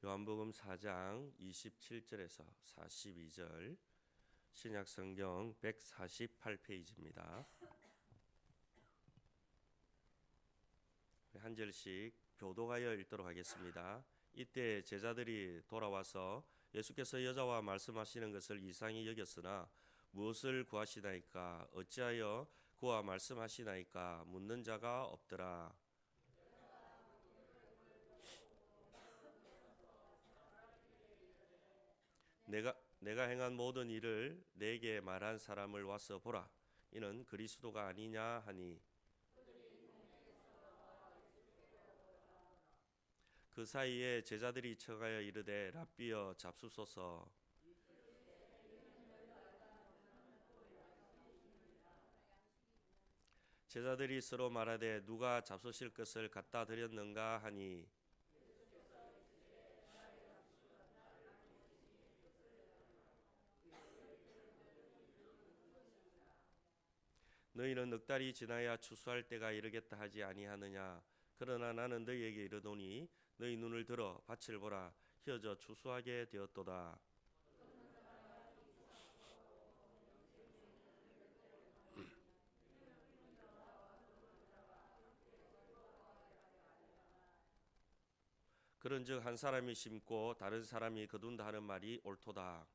요한복음 4장 27절에서 42절, 신약성경 148페이지입니다. 한 절씩 교독하여 읽도록 하겠습니다. 이때 제자들이 돌아와서 예수께서 여자와 말씀하시는 것을 이상히 여겼으나 무엇을 구하시나이까, 어찌하여 그와 말씀하시나이까 묻는 자가 없더라. 내가 행한 모든 일을 내게 말한 사람을 와서 보라. 이는 그리스도가 아니냐 하니, 그 사이에 제자들이 청하여 이르되 랍비여 잡수소서. 제자들이 서로 말하되 누가 잡수실 것을 갖다 드렸는가 하니, 너희는 넉 달이 지나야 추수할 때가 이르겠다 하지 아니하느냐. 그러나 나는 너희에게 이르노니 너희 눈을 들어 밭을 보라. 휘어져 추수하게 되었도다. 그런즉 한 사람이 심고 다른 사람이 거둔다 하는 말이 옳도다.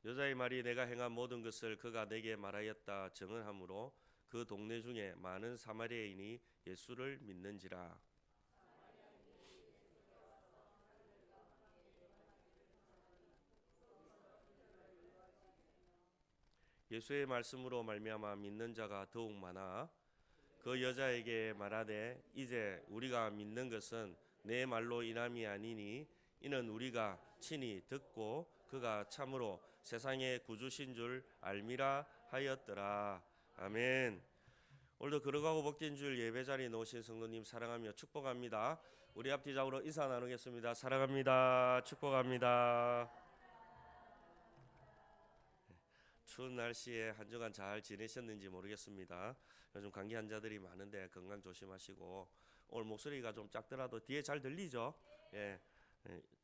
여자의 말이 내가 행한 모든 것을 그가 내게 말하였다 증언하므로 그 동네 중에 많은 사마리아인이 예수를 믿는지라. 예수의 말씀으로 말미암아 믿는 자가 더욱 많아 그 여자에게 말하되 이제 우리가 믿는 것은 내 말로 인함이 아니니 이는 우리가 친히 듣고 그가 참으로 세상의 구주신 줄 알미라 하였더라. 아멘. 오늘도 걸어가고 복된 줄 예배 자리에 놓으신 성도님 사랑하며 축복합니다. 우리 앞뒤장으로 인사 나누겠습니다. 사랑합니다. 축복합니다. 추운 날씨에 한 주간 잘 지내셨는지 모르겠습니다. 요즘 감기 환자들이 많은데 건강 조심하시고, 오늘 목소리가 좀 작더라도 뒤에 잘 들리죠? 예,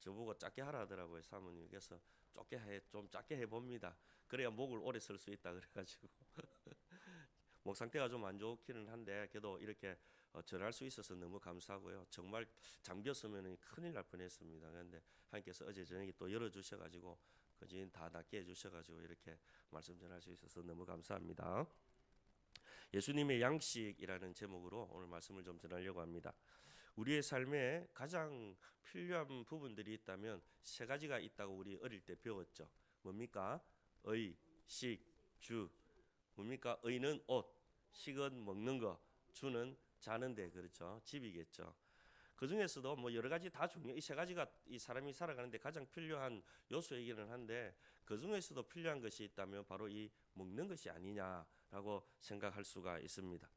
저보고 작게 하라 하더라고요, 사모님께서. 좀 작게 해봅니다. 그래야 목을 오래 쓸 수 있다 그래가지고. 목 상태가 좀 안 좋기는 한데 그래도 이렇게 전할 수 있어서 너무 감사하고요. 정말 잠겼으면 큰일 날 뻔했습니다. 그런데 하나님께서 어제 저녁에 또 열어주셔가지고 그진 다 낫게 해주셔가지고 이렇게 말씀 전할 수 있어서 너무 감사합니다. 예수님의 양식이라는 제목으로 오늘 말씀을 좀 전하려고 합니다. 우리의 삶에 가장 필요한 부분들이 있다면 세 가지가 있다고 우리 어릴 때 배웠죠. 뭡니까? 의, 식, 주. 뭡니까? 의는 옷, 식은 먹는 거, 주는 자는데, 그렇죠? 집이겠죠. 그 중에서도 뭐 여러 가지 다 중요. 이 세 가지가 이 사람이 살아가는데 가장 필요한 요소이기는 한데 그 중에서도 필요한 것이 있다면 바로 이 먹는 것이 아니냐라고 생각할 수가 있습니다.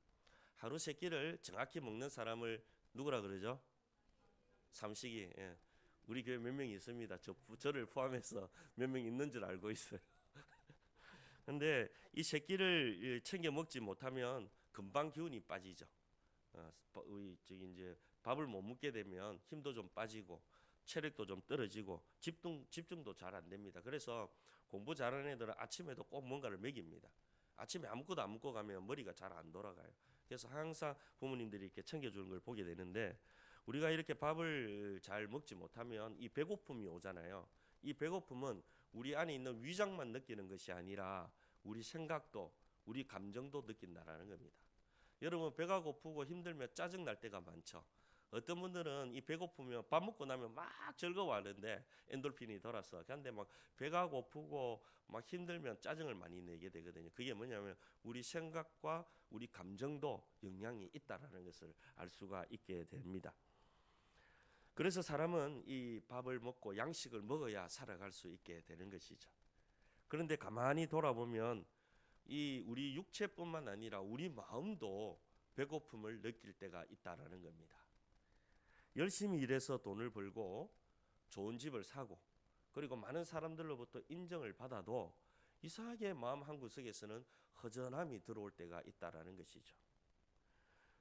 하루 세 끼를 정확히 먹는 사람을 누구라 그러죠? 삼식이. 예. 우리 교회 몇 명이 있습니다. 저를 포함해서 몇 명 있는 줄 알고 있어요. 근데 이 새끼를 챙겨 먹지 못하면 금방 기운이 빠지죠. 저기 이제 밥을 못 먹게 되면 힘도 좀 빠지고 체력도 좀 떨어지고 집중도 잘 안 됩니다. 그래서 공부 잘하는 애들은 아침에도 꼭 뭔가를 먹입니다. 아침에 아무것도 안 먹고 가면 머리가 잘 안 돌아가요. 그래서 항상 부모님들이 이렇게 챙겨주는 걸 보게 되는데 우리가 이렇게 밥을 잘 먹지 못하면 이 배고픔이 오잖아요. 이 배고픔은 우리 안에 있는 위장만 느끼는 것이 아니라 우리 생각도 우리 감정도 느낀다라는 겁니다. 여러분 배가 고프고 힘들면 짜증 날 때가 많죠. 어떤 분들은 이 배고프면 밥 먹고 나면 막 즐거워하는데 엔돌핀이 돌아서 그런데 막 배가 고프고 막 힘들면 짜증을 많이 내게 되거든요. 그게 뭐냐면 우리 생각과 우리 감정도 영향이 있다라는 것을 알 수가 있게 됩니다. 그래서 사람은 이 밥을 먹고 양식을 먹어야 살아갈 수 있게 되는 것이죠. 그런데 가만히 돌아보면 이 우리 육체뿐만 아니라 우리 마음도 배고픔을 느낄 때가 있다라는 겁니다. 열심히 일해서 돈을 벌고 좋은 집을 사고 그리고 많은 사람들로부터 인정을 받아도 이상하게 마음 한구석에서는 허전함이 들어올 때가 있다라는 것이죠.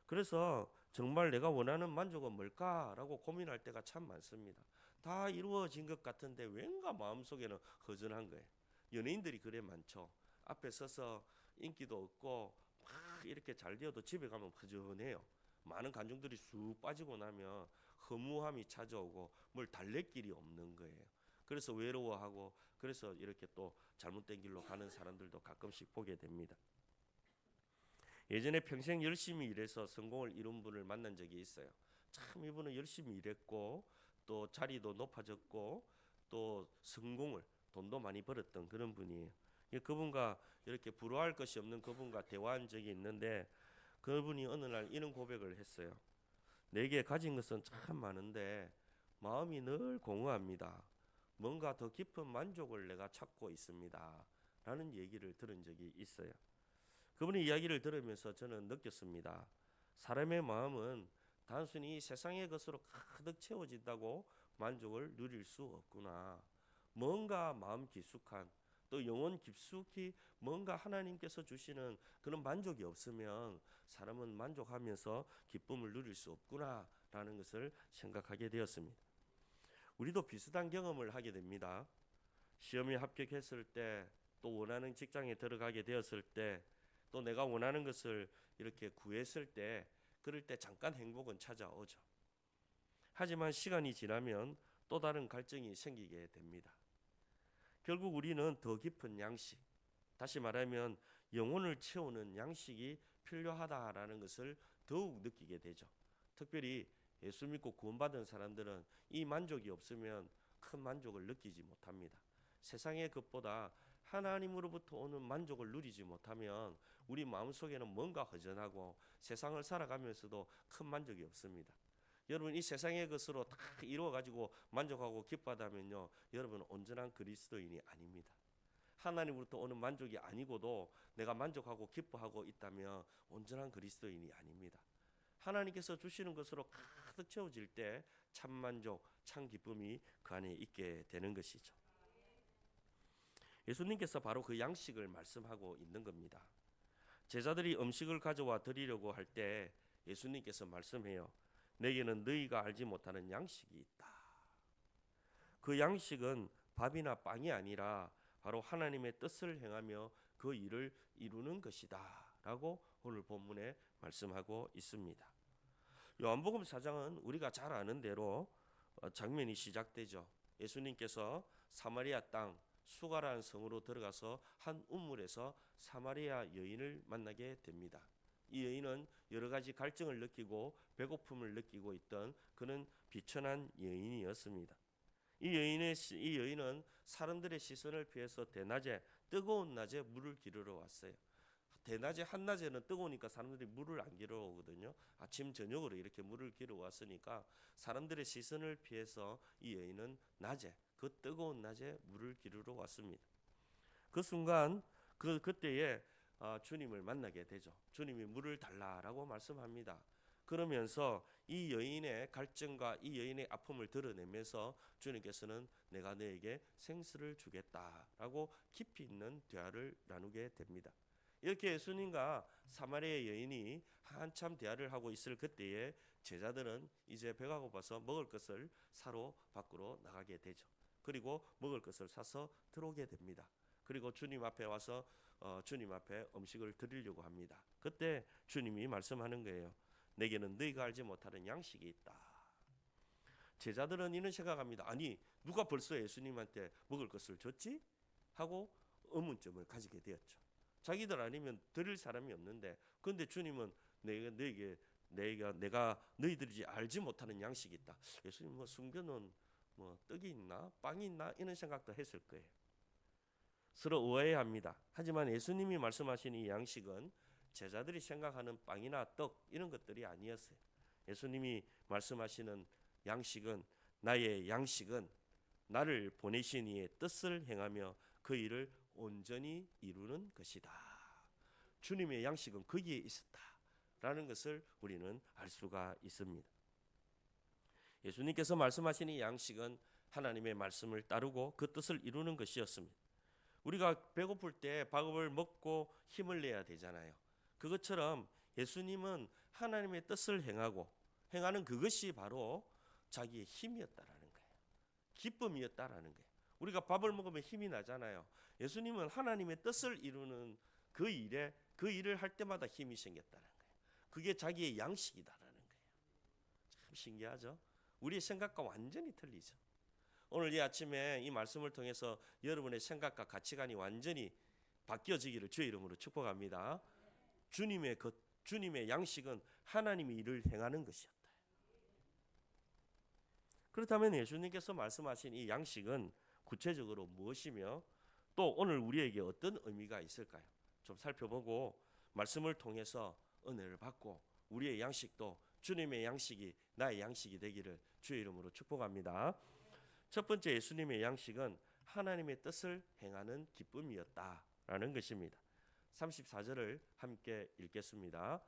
그래서 정말 내가 원하는 만족은 뭘까라고 고민할 때가 참 많습니다. 다 이루어진 것 같은데 왠가 마음속에는 허전한 거예요. 연예인들이 그래 많죠. 앞에 서서 인기도 없고 막 이렇게 잘 되어도 집에 가면 허전해요. 많은 감정들이 쑥 빠지고 나면 허무함이 찾아오고 뭘 달랠 길이 없는 거예요. 그래서 외로워하고 그래서 이렇게 또 잘못된 길로 가는 사람들도 가끔씩 보게 됩니다. 예전에 평생 열심히 일해서 성공을 이룬 분을 만난 적이 있어요. 참 이분은 열심히 일했고 또 자리도 높아졌고 또 성공을 돈도 많이 벌었던 그런 분이에요. 그분과 이렇게 부러워할 것이 없는 그분과 대화한 적이 있는데 그분이 어느 날 이런 고백을 했어요. 내게 가진 것은 참 많은데 마음이 늘 공허합니다. 뭔가 더 깊은 만족을 내가 찾고 있습니다. 라는 얘기를 들은 적이 있어요. 그분의 이야기를 들으면서 저는 느꼈습니다. 사람의 마음은 단순히 세상의 것으로 가득 채워진다고 만족을 누릴 수 없구나. 뭔가 마음 깊숙한 또 영혼 깊숙이 뭔가 하나님께서 주시는 그런 만족이 없으면 사람은 만족하면서 기쁨을 누릴 수 없구나라는 것을 생각하게 되었습니다. 우리도 비슷한 경험을 하게 됩니다. 시험에 합격했을 때, 또 원하는 직장에 들어가게 되었을 때, 또 내가 원하는 것을 이렇게 구했을 때, 그럴 때 잠깐 행복은 찾아오죠. 하지만 시간이 지나면 또 다른 갈증이 생기게 됩니다. 결국 우리는 더 깊은 양식, 다시 말하면 영혼을 채우는 양식이 필요하다라는 것을 더욱 느끼게 되죠. 특별히 예수 믿고 구원받은 사람들은 이 만족이 없으면 큰 만족을 느끼지 못합니다. 세상의 것보다 하나님으로부터 오는 만족을 누리지 못하면 우리 마음속에는 뭔가 허전하고 세상을 살아가면서도 큰 만족이 없습니다. 여러분 이 세상의 것으로 다 이루어가지고 만족하고 기뻐하다면요, 여러분은 온전한 그리스도인이 아닙니다. 하나님으로부터 오는 만족이 아니고도 내가 만족하고 기뻐하고 있다면 온전한 그리스도인이 아닙니다. 하나님께서 주시는 것으로 가득 채워질 때 참 만족, 참 기쁨이 그 안에 있게 되는 것이죠. 예수님께서 바로 그 양식을 말씀하고 있는 겁니다. 제자들이 음식을 가져와 드리려고 할 때 예수님께서 말씀해요. 내게는 너희가 알지 못하는 양식이 있다. 그 양식은 밥이나 빵이 아니라 바로 하나님의 뜻을 행하며 그 일을 이루는 것이다 라고 오늘 본문에 말씀하고 있습니다. 요한복음 4장은 우리가 잘 아는 대로 장면이 시작되죠. 예수님께서 사마리아 땅 수가라는 성으로 들어가서 한 우물에서 사마리아 여인을 만나게 됩니다. 이 여인은 여러 가지 갈증을 느끼고 배고픔을 느끼고 있던 그런 비천한 여인이었습니다. 이 여인은 사람들의 시선을 피해서 대낮에 뜨거운 낮에 물을 기르러 왔어요. 대낮에 한낮에는 뜨거우니까 사람들이 물을 안 기르러 오거든요. 아침 저녁으로 이렇게 물을 기르러 왔으니까 사람들의 시선을 피해서 이 여인은 낮에 그 뜨거운 낮에 물을 기르러 왔습니다. 그 순간 그때에 주님을 만나게 되죠. 주님이 물을 달라라고 말씀합니다. 그러면서 이 여인의 갈증과 이 여인의 아픔을 드러내면서 주님께서는 내가 너에게 생수를 주겠다라고 깊이 있는 대화를 나누게 됩니다. 이렇게 예수님과 사마리아 여인이 한참 대화를 하고 있을 그때에 제자들은 이제 배가 고파서 먹을 것을 사러 밖으로 나가게 되죠. 그리고 먹을 것을 사서 들어오게 됩니다. 그리고 주님 앞에 와서 주님 앞에 음식을 드리려고 합니다. 그때 주님이 말씀하는 거예요. 내게는 너희가 알지 못하는 양식이 있다. 제자들은 이런 생각합니다. 아니 누가 벌써 예수님한테 먹을 것을 줬지? 하고 의문점을 가지게 되었죠. 자기들 아니면 드릴 사람이 없는데, 그런데 주님은 내가 너희들이 알지 못하는 양식이 있다. 예수님 뭐 숨겨놓은 떡이 있나 빵이 있나 이런 생각도 했을 거예요. 서로 오해합니다. 하지만 예수님이 말씀하신 이 양식은 제자들이 생각하는 빵이나 떡 이런 것들이 아니었어요. 예수님이 말씀하시는 양식은 나의 양식은 나를 보내신 이의 뜻을 행하며 그 일을 온전히 이루는 것이다. 주님의 양식은 거기에 있었다라는 것을 우리는 알 수가 있습니다. 예수님께서 말씀하신 이 양식은 하나님의 말씀을 따르고 그 뜻을 이루는 것이었습니다. 우리가 배고플 때 밥을 먹고 힘을 내야 되잖아요. 그것처럼 예수님은 하나님의 뜻을 행하는 그것이 바로 자기의 힘이었다라는 거예요. 기쁨이었다라는 거예요. 우리가 밥을 먹으면 힘이 나잖아요. 예수님은 하나님의 뜻을 이루는 그 일을 할 때마다 힘이 생겼다는 거예요. 그게 자기의 양식이다라는 거예요. 참 신기하죠? 우리의 생각과 완전히 틀리죠. 오늘 이 아침에 이 말씀을 통해서 여러분의 생각과 가치관이 완전히 바뀌어지기를 주의 이름으로 축복합니다. 주님의 양식은 하나님의 일을 행하는 것이었다. 그렇다면 예수님께서 말씀하신 이 양식은 구체적으로 무엇이며 또 오늘 우리에게 어떤 의미가 있을까요? 좀 살펴보고 말씀을 통해서 은혜를 받고 우리의 양식도 주님의 양식이 나의 양식이 되기를 주의 이름으로 축복합니다. 첫 번째 예수님의 양식은 하나님의 뜻을 행하는 기쁨이었다라는 것입니다. 34절을 함께 읽겠습니다.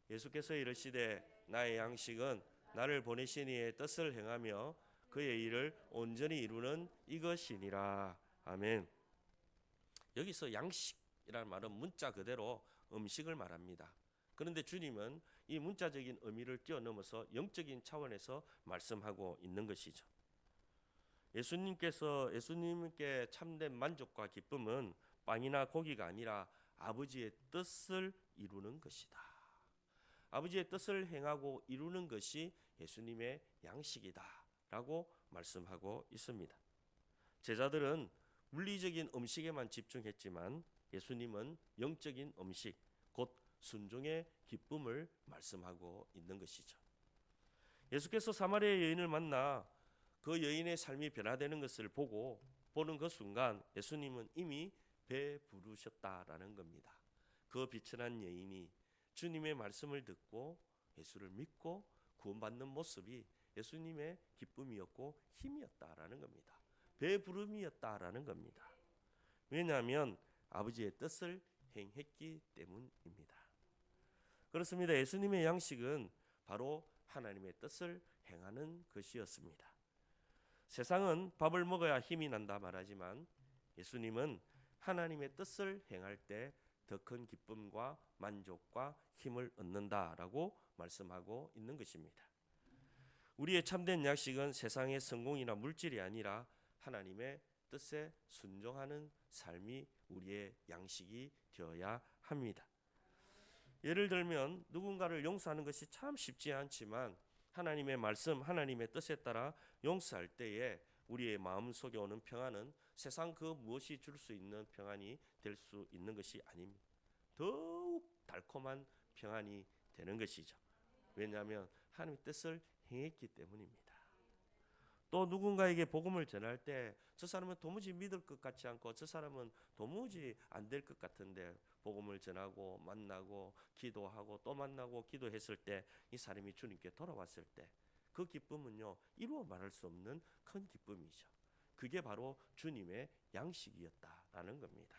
예수께서 이르시되 나의 양식은 나를 보내신 이의 뜻을 행하며 그의 일을 온전히 이루는 이것이니라. 아멘. 여기서 양식이라는 말은 문자 그대로 음식을 말합니다. 그런데 주님은 이 문자적인 의미를 뛰어넘어서 영적인 차원에서 말씀하고 있는 것이죠. 예수님께 참된 만족과 기쁨은 빵이나 고기가 아니라 아버지의 뜻을 이루는 것이다. 아버지의 뜻을 행하고 이루는 것이 예수님의 양식이다라고 말씀하고 있습니다. 제자들은 물리적인 음식에만 집중했지만 예수님은 영적인 음식, 곧 순종의 기쁨을 말씀하고 있는 것이죠. 예수께서 사마리아 여인을 만나 그 여인의 삶이 변화되는 것을 보는 그 순간 예수님은 이미 배부르셨다라는 겁니다. 그 비천한 여인이 주님의 말씀을 듣고 예수를 믿고 구원받는 모습이 예수님의 기쁨이었고 힘이었다라는 겁니다. 배부름이었다라는 겁니다. 왜냐하면 아버지의 뜻을 행했기 때문입니다. 그렇습니다. 예수님의 양식은 바로 하나님의 뜻을 행하는 것이었습니다. 세상은 밥을 먹어야 힘이 난다 말하지만 예수님은 하나님의 뜻을 행할 때 더 큰 기쁨과 만족과 힘을 얻는다라고 말씀하고 있는 것입니다. 우리의 참된 양식은 세상의 성공이나 물질이 아니라 하나님의 뜻에 순종하는 삶이 우리의 양식이 되어야 합니다. 예를 들면 누군가를 용서하는 것이 참 쉽지 않지만 하나님의 말씀, 하나님의 뜻에 따라 용서할 때에 우리의 마음속에 오는 평안은 세상 그 무엇이 줄 수 있는 평안이 될 수 있는 것이 아닙니다. 더욱 달콤한 평안이 되는 것이죠. 왜냐하면 하나님의 뜻을 행했기 때문입니다. 또 누군가에게 복음을 전할 때 저 사람은 도무지 믿을 것 같지 않고 저 사람은 도무지 안 될 것 같은데 복음을 전하고 만나고 기도하고 또 만나고 기도했을 때 이 사람이 주님께 돌아왔을 때 그 기쁨은요 이루어 말할 수 없는 큰 기쁨이죠. 그게 바로 주님의 양식이었다라는 겁니다.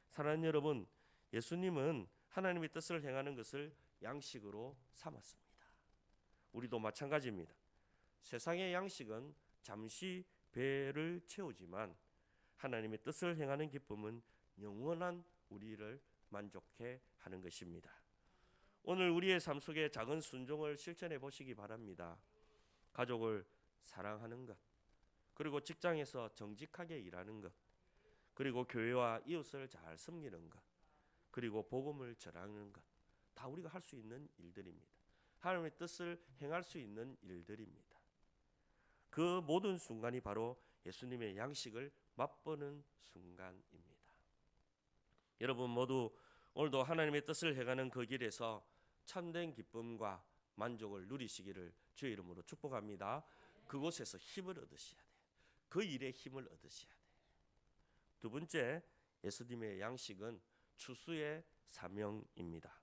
사랑하는 여러분, 예수님은 하나님의 뜻을 행하는 것을 양식으로 삼았습니다. 우리도 마찬가지입니다. 세상의 양식은 잠시 배를 채우지만 하나님의 뜻을 행하는 기쁨은 영원한 우리를 만족해 하는 것입니다. 오늘 우리의 삶 속에 작은 순종을 실천해 보시기 바랍니다. 가족을 사랑하는 것, 그리고 직장에서 정직하게 일하는 것, 그리고 교회와 이웃을 잘 섬기는 것, 그리고 복음을 전하는 것, 다 우리가 할 수 있는 일들입니다. 하나님의 뜻을 행할 수 있는 일들입니다. 그 모든 순간이 바로 예수님의 양식을 맛보는 순간입니다. 여러분 모두 오늘도 하나님의 뜻을 행하는 그 길에서 참된 기쁨과 만족을 누리시기를 주의 이름으로 축복합니다. 그곳에서 힘을 얻으셔야 돼요. 그 일에 힘을 얻으셔야 돼요. 두 번째, 예수님의 양식은 추수의 사명입니다.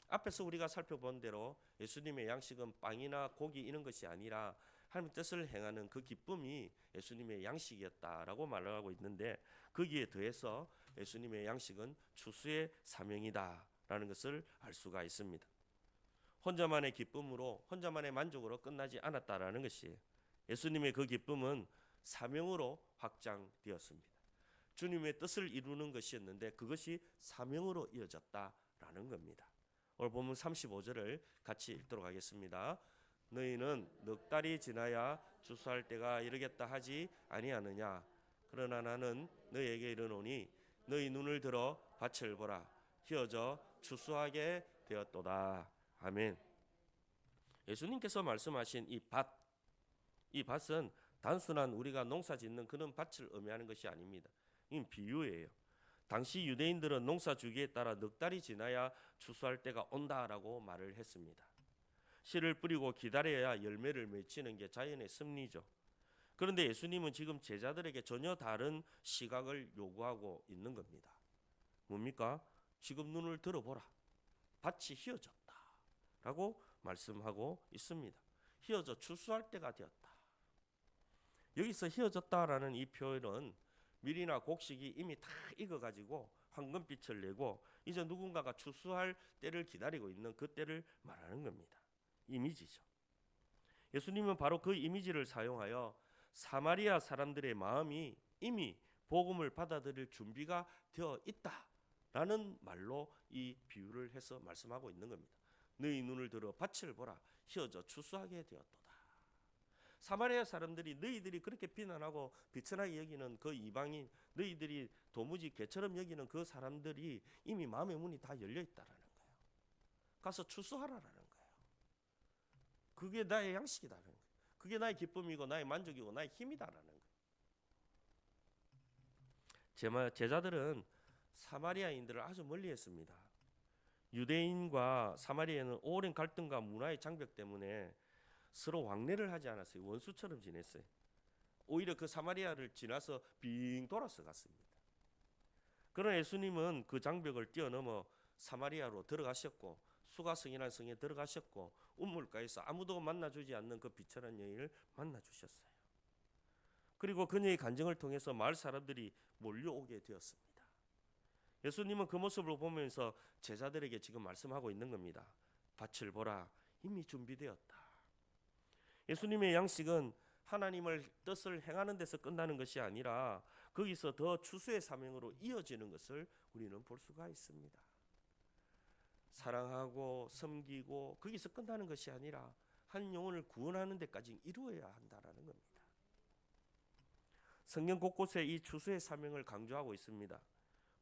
앞에서 우리가 살펴본 대로 예수님의 양식은 빵이나 고기 이런 것이 아니라 하나님의 뜻을 행하는 그 기쁨이 예수님의 양식이었다라고 말하고 있는데 거기에 더해서 예수님의 양식은 추수의 사명이다라는 것을 알 수가 있습니다. 혼자만의 기쁨으로 혼자만의 만족으로 끝나지 않았다라는 것이에요. 예수님의 그 기쁨은 사명으로 확장되었습니다. 주님의 뜻을 이루는 것이었는데 그것이 사명으로 이어졌다라는 겁니다. 오늘 본문 35절을 같이 읽도록 하겠습니다. 너희는 넉 달이 지나야 추수할 때가 이르겠다 하지 아니하느냐. 그러나 나는 너희에게 이르노니 너희 눈을 들어 밭을 보라. 휘어져 추수하게 되었도다. 아멘. 예수님께서 말씀하신 이 밭은 단순한 우리가 농사 짓는 그런 밭을 의미하는 것이 아닙니다. 이건 비유예요. 당시 유대인들은 농사 주기에 따라 넉 달이 지나야 추수할 때가 온다라고 말을 했습니다. 씨를 뿌리고 기다려야 열매를 맺히는 게 자연의 섭리죠. 그런데 예수님은 지금 제자들에게 전혀 다른 시각을 요구하고 있는 겁니다. 뭡니까? 지금 눈을 들어보라. 밭이 휘어졌다 라고 말씀하고 있습니다. 휘어져 추수할 때가 되었다. 여기서 휘어졌다라는 이 표현은 밀이나 곡식이 이미 다 익어가지고 황금빛을 내고 이제 누군가가 추수할 때를 기다리고 있는 그 때를 말하는 겁니다. 이미지죠. 예수님은 바로 그 이미지를 사용하여 사마리아 사람들의 마음이 이미 복음을 받아들일 준비가 되어 있다라는 말로 이 비유를 해서 말씀하고 있는 겁니다. 너희 눈을 들어 밭을 보라. 휘어져 추수하게 되었도다. 사마리아 사람들이 너희들이 그렇게 비난하고 비천하게 여기는 그 이방인, 너희들이 도무지 개처럼 여기는 그 사람들이 이미 마음의 문이 다 열려 있다라는 거예요. 가서 추수하라라는 거예요. 그게 나의 양식이다라는 거예요. 그게 나의 기쁨이고 나의 만족이고 나의 힘이다라는 거예요. 제자들은 사마리아인들을 아주 멀리했습니다. 유대인과 사마리아는 오랜 갈등과 문화의 장벽 때문에 서로 왕래를 하지 않았어요. 원수처럼 지냈어요. 오히려 그 사마리아를 지나서 빙 돌아서 갔습니다. 그러나 예수님은 그 장벽을 뛰어넘어 사마리아로 들어가셨고 수가성이라는 성에 들어가셨고 우물가에서 아무도 만나주지 않는 그 비천한 여인을 만나주셨어요. 그리고 그녀의 간증을 통해서 마을 사람들이 몰려오게 되었습니다. 예수님은 그 모습을 보면서 제자들에게 지금 말씀하고 있는 겁니다. 밭을 보라. 이미 준비되었다. 예수님의 양식은 하나님의 뜻을 행하는 데서 끝나는 것이 아니라 거기서 더 추수의 사명으로 이어지는 것을 우리는 볼 수가 있습니다. 사랑하고 섬기고 거기서 끝나는 것이 아니라 한 영혼을 구원하는 데까지 이루어야 한다라는 겁니다. 성경 곳곳에 이 추수의 사명을 강조하고 있습니다.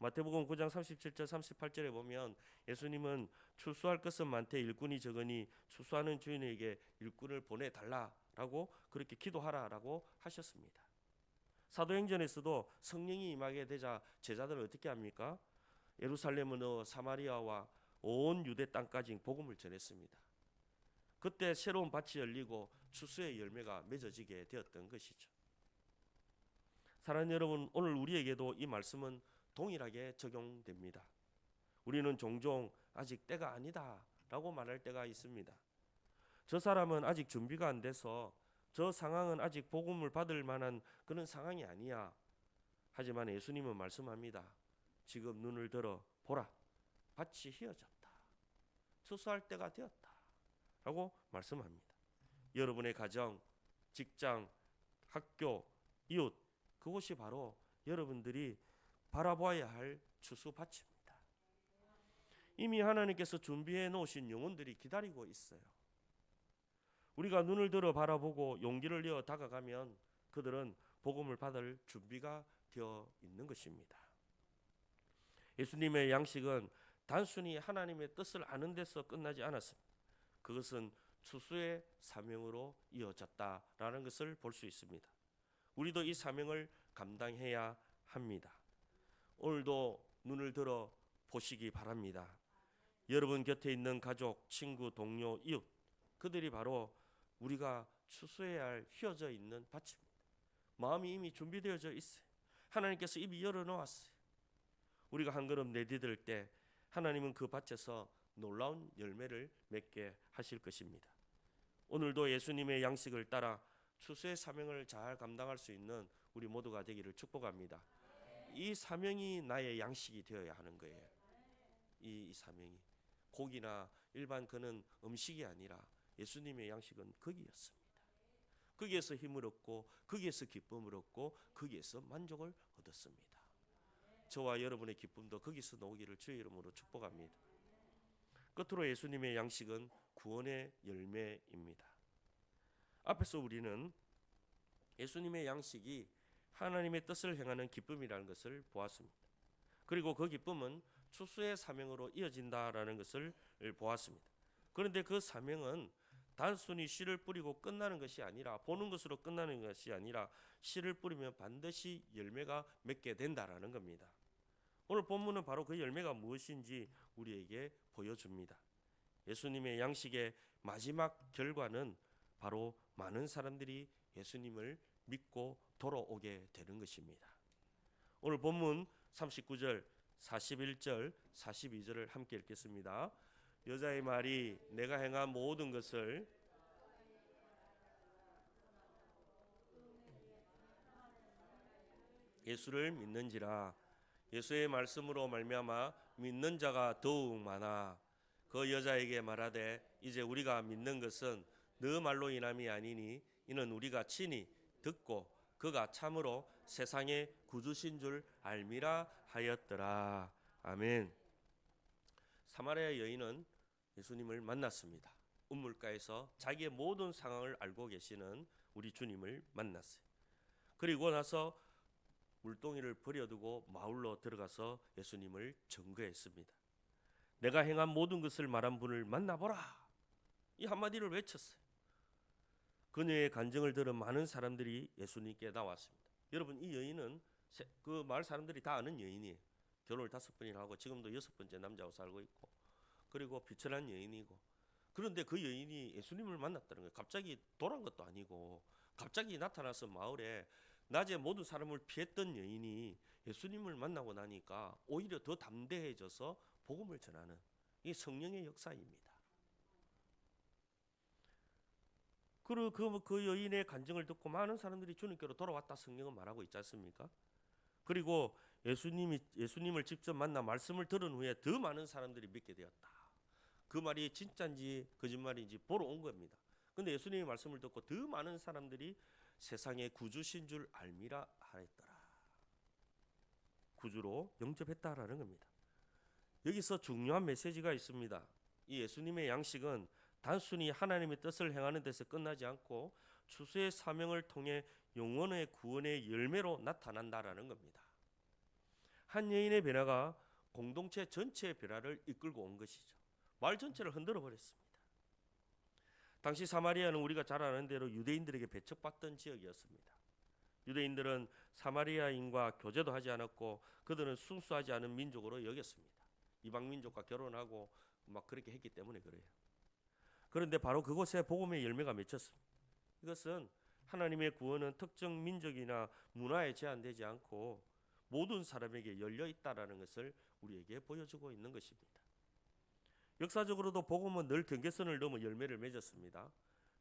마태복음 9장 37절 38절에 보면 예수님은 추수할 것은 많되 일꾼이 적으니 추수하는 주인에게 일꾼을 보내달라라고 그렇게 기도하라라고 하셨습니다. 사도행전에서도 성령이 임하게 되자 제자들은 어떻게 합니까? 예루살렘은 사마리아와 온 유대 땅까지 복음을 전했습니다. 그때 새로운 밭이 열리고 추수의 열매가 맺어지게 되었던 것이죠. 사랑하는 여러분, 오늘 우리에게도 이 말씀은 동일하게 적용됩니다. 우리는 종종 아직 때가 아니다 라고 말할 때가 있습니다. 저 사람은 아직 준비가 안 돼서 저 상황은 아직 복음을 받을 만한 그런 상황이 아니야. 하지만 예수님은 말씀합니다. 지금 눈을 들어 보라. 밭이 휘어졌다. 추수할 때가 되었다 라고 말씀합니다. 여러분의 가정, 직장, 학교, 이웃, 그곳이 바로 여러분들이 바라보아야 할 추수밭입니다. 이미 하나님께서 준비해 놓으신 영혼들이 기다리고 있어요. 우리가 눈을 들어 바라보고 용기를 내어 다가가면 그들은 복음을 받을 준비가 되어 있는 것입니다. 예수님의 양식은 단순히 하나님의 뜻을 아는 데서 끝나지 않았습니다. 그것은 추수의 사명으로 이어졌다라는 것을 볼 수 있습니다. 우리도 이 사명을 감당해야 합니다. 오늘도 눈을 들어 보시기 바랍니다. 여러분 곁에 있는 가족, 친구, 동료, 이웃, 그들이 바로 우리가 추수해야 할 휘어져 있는 밭입니다. 마음이 이미 준비되어져 있어요. 하나님께서 이미 열어놓았어요. 우리가 한 걸음 내디딜 때 하나님은 그 밭에서 놀라운 열매를 맺게 하실 것입니다. 오늘도 예수님의 양식을 따라 추수의 사명을 잘 감당할 수 있는 우리 모두가 되기를 축복합니다. 이 사명이 나의 양식이 되어야 하는 거예요. 이 사명이 고기나 일반 그는 음식이 아니라 예수님의 양식은 거기였습니다. 거기에서 힘을 얻고 거기에서 기쁨을 얻고 거기에서 만족을 얻었습니다. 저와 여러분의 기쁨도 거기서 나오기를 주의 이름으로 축복합니다. 끝으로 예수님의 양식은 구원의 열매입니다. 앞에서 우리는 예수님의 양식이 하나님의 뜻을 행하는 기쁨이라는 것을 보았습니다. 그리고 그 기쁨은 추수의 사명으로 이어진다라는 것을 보았습니다. 그런데 그 사명은 단순히 씨를 뿌리고 끝나는 것이 아니라, 보는 것으로 끝나는 것이 아니라, 씨를 뿌리면 반드시 열매가 맺게 된다라는 겁니다. 오늘 본문은 바로 그 열매가 무엇인지 우리에게 보여줍니다. 예수님의 양식의 마지막 결과는 바로 많은 사람들이 예수님을 믿고 돌아오게 되는 것입니다. 오늘 본문 39절, 41절, 42절을 함께 읽겠습니다. 여자의 말이 내가 행한 모든 것을 예수를 믿는지라. 예수의 말씀으로 말미암아 믿는 자가 더욱 많아. 그 여자에게 말하되 이제 우리가 믿는 것은 너 말로 인함이 아니니 이는 우리가 친히 듣고 그가 참으로 세상의 구주신 줄 알미라 하였더라. 아멘. 사마리아 여인은 예수님을 만났습니다. 우물가에서 자기의 모든 상황을 알고 계시는 우리 주님을 만났어요. 그리고 나서 물동이를 버려두고 마을로 들어가서 예수님을 증거했습니다. 내가 행한 모든 것을 말한 분을 만나보라. 이 한마디를 외쳤어요. 그녀의 간증을 들은 많은 사람들이 예수님께 나왔습니다. 여러분, 이 여인은 그 마을 사람들이 다 아는 여인이에요. 결혼을 5번이나 하고 지금도 6번째 남자하고 살고 있고, 그리고 비천한 여인이고. 그런데 그 여인이 예수님을 만났다는 거예요. 갑자기 돌아온 것도 아니고 갑자기 나타나서 마을에 낮에 모든 사람을 피했던 여인이 예수님을 만나고 나니까 오히려 더 담대해져서 복음을 전하는, 이 성령의 역사입니다. 그리고 그 여인의 간증을 듣고 많은 사람들이 주님께로 돌아왔다 성경은 말하고 있지 않습니까? 그리고 예수님을 직접 만나 말씀을 들은 후에 더 많은 사람들이 믿게 되었다. 그 말이 진짜인지 거짓말인지 보러 온 겁니다. 근데 예수님의 말씀을 듣고 더 많은 사람들이 세상의 구주신 줄 알미라 하였더라. 구주로 영접했다라는 겁니다. 여기서 중요한 메시지가 있습니다. 이 예수님의 양식은 단순히 하나님의 뜻을 행하는 데서 끝나지 않고 추수의 사명을 통해 영혼의 구원의 열매로 나타난다라는 겁니다. 한 여인의 변화가 공동체 전체의 변화를 이끌고 온 것이죠. 마을 전체를 흔들어 버렸습니다. 당시 사마리아는 우리가 잘 아는 대로 유대인들에게 배척받던 지역이었습니다. 유대인들은 사마리아인과 교제도 하지 않았고 그들은 순수하지 않은 민족으로 여겼습니다. 이방 민족과 결혼하고 막 그렇게 했기 때문에 그래요. 그런데 바로 그곳에 복음의 열매가 맺혔습니다. 이것은 하나님의 구원은 특정 민족이나 문화에 제한되지 않고 모든 사람에게 열려 있다라는 것을 우리에게 보여주고 있는 것입니다. 역사적으로도 복음은 늘 경계선을 넘어 열매를 맺었습니다.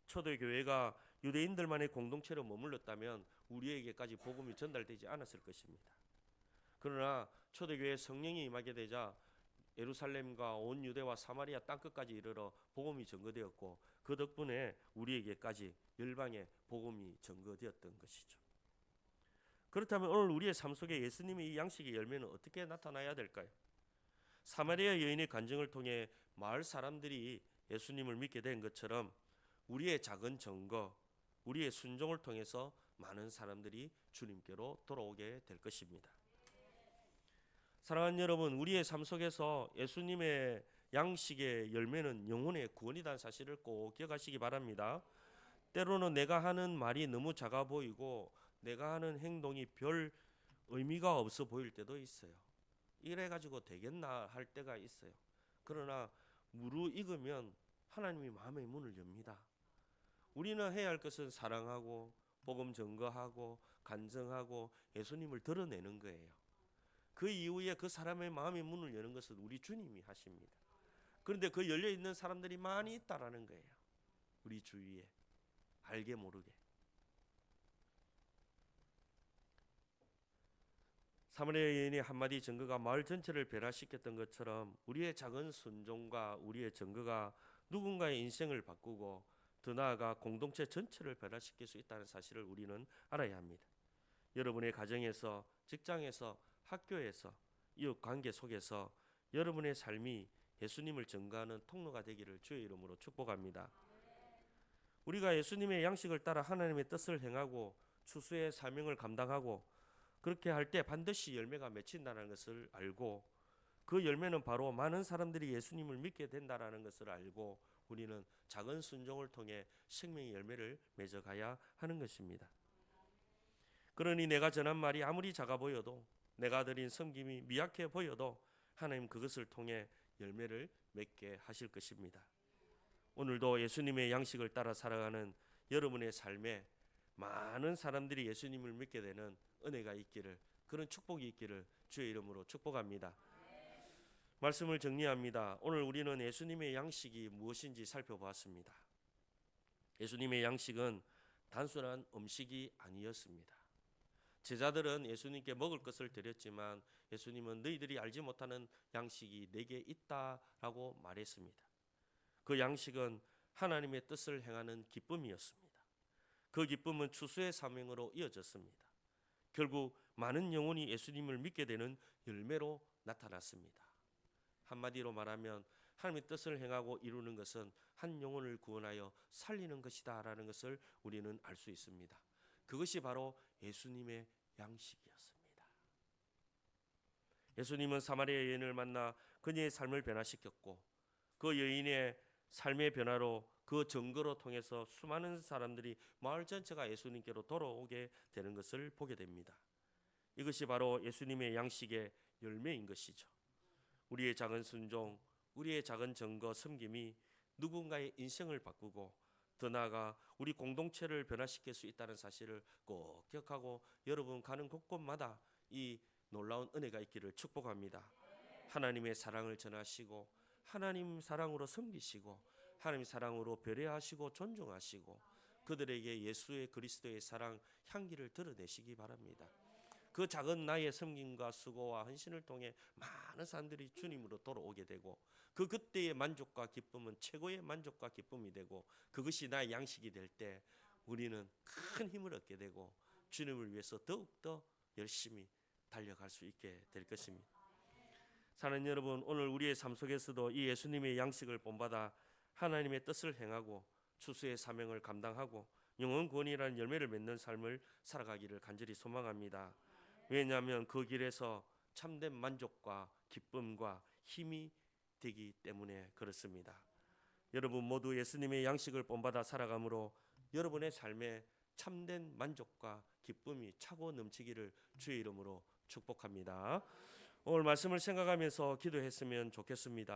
초대교회가 유대인들만의 공동체로 머물렀다면 우리에게까지 복음이 전달되지 않았을 것입니다. 그러나 초대교회 성령이 임하게 되자 예루살렘과 온 유대와 사마리아 땅끝까지 이르러 복음이 전거되었고 그 덕분에 우리에게까지 열방의 복음이 전거되었던 것이죠. 그렇다면 오늘 우리의 삶 속에 예수님의 이 양식의 열매는 어떻게 나타나야 될까요? 사마리아 여인의 간증을 통해 마을 사람들이 예수님을 믿게 된 것처럼 우리의 작은 증거, 우리의 순종을 통해서 많은 사람들이 주님께로 돌아오게 될 것입니다. 사랑하는 여러분, 우리의 삶 속에서 예수님의 양식의 열매는 영혼의 구원이라는 사실을 꼭 기억하시기 바랍니다. 때로는 내가 하는 말이 너무 작아 보이고 내가 하는 행동이 별 의미가 없어 보일 때도 있어요. 이래가지고 되겠나 할 때가 있어요. 그러나 무르익으면 하나님이 마음의 문을 엽니다. 우리는 해야 할 것은 사랑하고 복음 전거하고 간증하고 예수님을 드러내는 거예요. 그 이후에 그 사람의 마음의 문을 여는 것은 우리 주님이 하십니다. 그런데 그 열려있는 사람들이 많이 있다라는 거예요. 우리 주위에 알게 모르게. 사마리아 여인의 한마디 증거가 마을 전체를 변화시켰던 것처럼 우리의 작은 순종과 우리의 증거가 누군가의 인생을 바꾸고 더 나아가 공동체 전체를 변화시킬 수 있다는 사실을 우리는 알아야 합니다. 여러분의 가정에서, 직장에서, 학교에서, 이웃 관계 속에서 여러분의 삶이 예수님을 증거하는 통로가 되기를 주의 이름으로 축복합니다. 우리가 예수님의 양식을 따라 하나님의 뜻을 행하고 추수의 사명을 감당하고 그렇게 할 때 반드시 열매가 맺힌다는 것을 알고, 그 열매는 바로 많은 사람들이 예수님을 믿게 된다는 것을 알고 우리는 작은 순종을 통해 생명의 열매를 맺어가야 하는 것입니다. 그러니 내가 전한 말이 아무리 작아 보여도, 내가 드린 섬김이 미약해 보여도 하나님 그것을 통해 열매를 맺게 하실 것입니다. 오늘도 예수님의 양식을 따라 살아가는 여러분의 삶에 많은 사람들이 예수님을 믿게 되는 은혜가 있기를, 그런 축복이 있기를 주의 이름으로 축복합니다. 말씀을 정리합니다. 오늘 우리는 예수님의 양식이 무엇인지 살펴보았습니다. 예수님의 양식은 단순한 음식이 아니었습니다. 제자들은 예수님께 먹을 것을 드렸지만 예수님은 너희들이 알지 못하는 양식이 내게 있다라고 말했습니다. 그 양식은 하나님의 뜻을 행하는 기쁨이었습니다. 그 기쁨은 추수의 사명으로 이어졌습니다. 결국 많은 영혼이 예수님을 믿게 되는 열매로 나타났습니다. 한마디로 말하면 하나님의 뜻을 행하고 이루는 것은 한 영혼을 구원하여 살리는 것이다 라는 것을 우리는 알 수 있습니다. 그것이 바로 예수님의 양식이었습니다. 예수님은 사마리아 여인을 만나 그녀의 삶을 변화시켰고, 그 여인의 삶의 변화로 그 증거로 통해서 수많은 사람들이 마을 전체가 예수님께로 돌아오게 되는 것을 보게 됩니다. 이것이 바로 예수님의 양식의 열매인 것이죠. 우리의 작은 순종, 우리의 작은 증거, 섬김이 누군가의 인생을 바꾸고 더 나아가 우리 공동체를 변화시킬 수 있다는 사실을 꼭 기억하고 여러분 가는 곳곳마다 이 놀라운 은혜가 있기를 축복합니다. 하나님의 사랑을 전하시고 하나님 사랑으로 섬기시고 하나님 사랑으로 배려하시고 존중하시고 그들에게 예수의 그리스도의 사랑 향기를 드러내시기 바랍니다. 그 작은 나의 섬김과 수고와 헌신을 통해 많은 사람들이 주님으로 돌아오게 되고 그때의 만족과 기쁨은 최고의 만족과 기쁨이 되고 그것이 나의 양식이 될 때 우리는 큰 힘을 얻게 되고 주님을 위해서 더욱더 열심히 달려갈 수 있게 될 것입니다. 사랑하는 여러분, 오늘 우리의 삶 속에서도 이 예수님의 양식을 본받아 하나님의 뜻을 행하고 추수의 사명을 감당하고 영혼 구원이라는 열매를 맺는 삶을 살아가기를 간절히 소망합니다. 왜냐하면 그 길에서 참된 만족과 기쁨과 힘이 되기 때문에 그렇습니다. 여러분 모두 예수님의 양식을 본받아 살아감으로 여러분의 삶에 참된 만족과 기쁨이 차고 넘치기를 주의 이름으로 축복합니다. 오늘 말씀을 생각하면서 기도했으면 좋겠습니다.